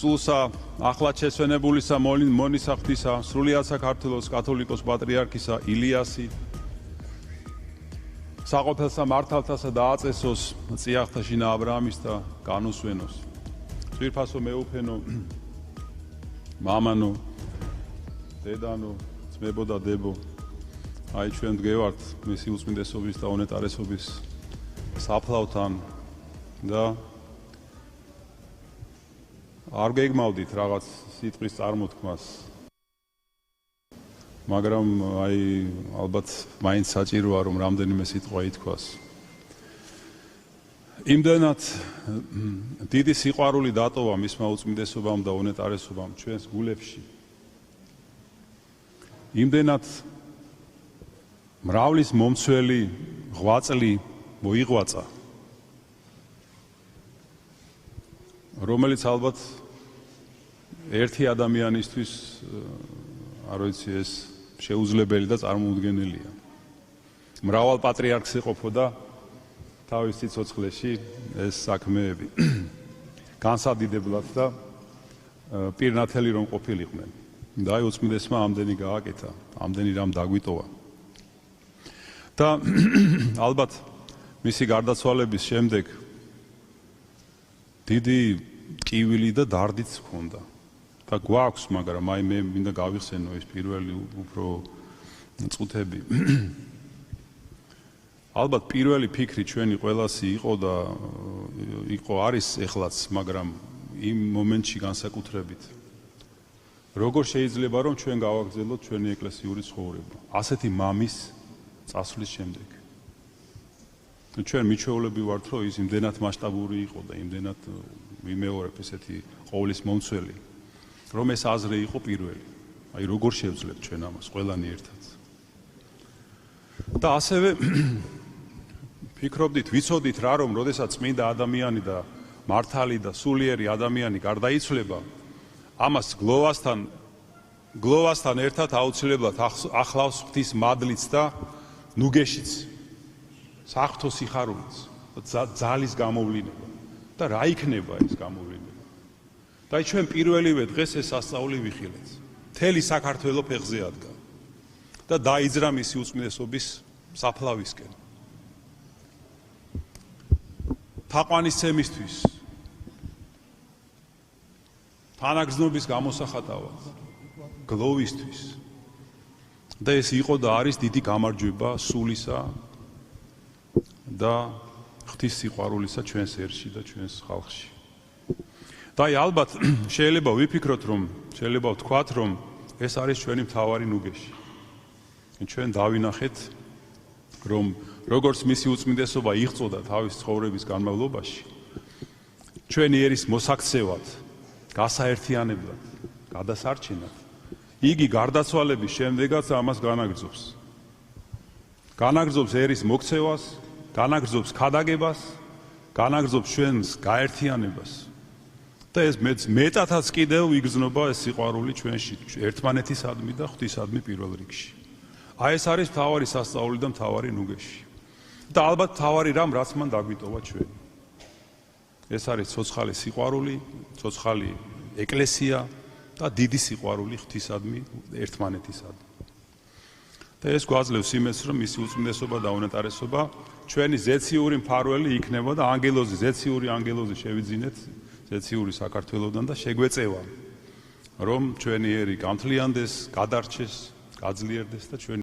სულსა ახლად შესვენებულისა მონისახთისა სრულიად საქართველოს კათოლიკოს პატრიარქისა ილიასი საყოფელსა მართალთასა და აწესოს წიაღთა შინა აბრაამის და განუსვენოს ძვირფასო მეუფენო მამანო დედანო ძმებო და დებო აი ჩვენ დგევართ მისი უწმინდესობის და უნეტარესობის საფლავთან და არ გეგმავდით რაღაც სიტყვის წარმოთქმას მაგრამ აი ალბათ მაინც საჭიროა რომ რამდენიმე სიტყვა ითქვას იმდენად დიდი სიყვარული დატოვა მისმა უწმინდესობამ და უნეტარესობამ ჩვენს გულებში იმდენად მრავლის მომცველი ღვაწლი მოიღვაწა რომელიც ალბათ ერთი ადამიანისთვის არ ვიცი ეს შეუძლებელი და წარმოუდგენელია. მრავალ პატრიარქს ეყოფოდა თავის სიცოცხლეში ეს საქმეები. განსადიდებლად და პირნათელი რომ ყოფილიყვნენ. და აი უწმინდესმა ამდენი გააკეთა, ამდენი რამ დაგვიტოვა. და ალბათ მისი გარდაცვალების შემდეგ დიდი კივილი და დარდიც ჰქონდა. და გვაქვს, მაგრამ აი მე მინდა გავიხსენო ეს პირველი უფრო წუთები. ალბათ პირველი ფიქრი ჩვენი ყველასი იყო და არის ეხლაც, მაგრამ იმ მომენტში განსაკუთრებით. როგორ შეიძლება რომ ჩვენ გავაგრძელოთ ჩვენი ეკლესიური ცხოვრება? ასეთი მამის წასვლის შემდეგ. ჩვენ მიჩვეულები ვართ, რომ ის იმდენად მასშტაბური იყო და იმდენად ვიმეორებ ესეთი ყოვლის მომცველი. რომ ეს აზრი იყო პირველი. აი როგორ შევძლებთ ჩვენ ამას ყველანი ერთად. და ასევე ფიქრობდით, ვიცოდით რა რომ როდესაც წმინდა ადამიანი და მართალი და სულიერი ადამიანი გარდაიცვლება, ამას გლოვასთან ერთად აუცილებლად ახლავს ღვთის მადლიც და ნუგეშიც, საღვთო სიხარულიც, ძალის გამოვლინება. და რა იქნება ეს გამოვლინება? და ჩვენ პირველივე დღეს ეს სასწაული ვიხილეთ. მთელი საქართველო ფეხზე ადგა და დაიძრა მისი უწმინდესობის საფლავისკენ. თაყვანისცემისთვის, თანაგრძნობის გამოსახატავად, გლოვისთვის. და ეს იყო და არის დიდი გამარჯვება სულისა და ღვთის სიყვარულისა ჩვენს ერში და ჩვენს ხალხში. და აი ალბათ შეიძლება ვიფიქროთ რომ შეიძლება ვთქვათ რომ ეს არის ჩვენი მთავარი ნუგეში. ჩვენ დავინახეთ რომ როგორც მისი უწმინდესობა იღწოდა თავის ცხოვრების განმავლობაში ჩვენი ერის მოსაქცევად, გასაერთიანებლად, გადასარჩენად იგი გარდაცვალების შემდეგაც ამას განაგრძობს. განაგრძობს ერის მოქცევას, განაგრძობს ქადაგებას, განაგრძობს ჩვენს გაერთიანებას. და ეს მეტათაც კიდევ იგრძნობა ეს სიყვარული ჩვენში, ერთმანეთისადმი და ღვთისადმი პირველ რიგში. აი ეს არის მთავარი სასწაული და მთავარი ნუგეში. და ალბათ მთავარი რამ, რაც მან დაგვიტოვა ჩვენი. ეს არის ცოცხალი სიყვარული, ცოცხალი ეკლესია და დიდი სიყვარული ღვთისადმი, ერთმანეთისადმი. და ეს გვაძლევს იმას, რომ მისი უწმინდესობა და უნეტარესობა ჩვენი ზეციური მფარველი იქნება და ზეციური ანგელოზი შევიძინეთ ზეციური საქართველოსდან და შეგვეწევა რომ ჩვენი ერი გამთლიანდეს, გადარჩეს, გაძლიერდეს და ჩვენი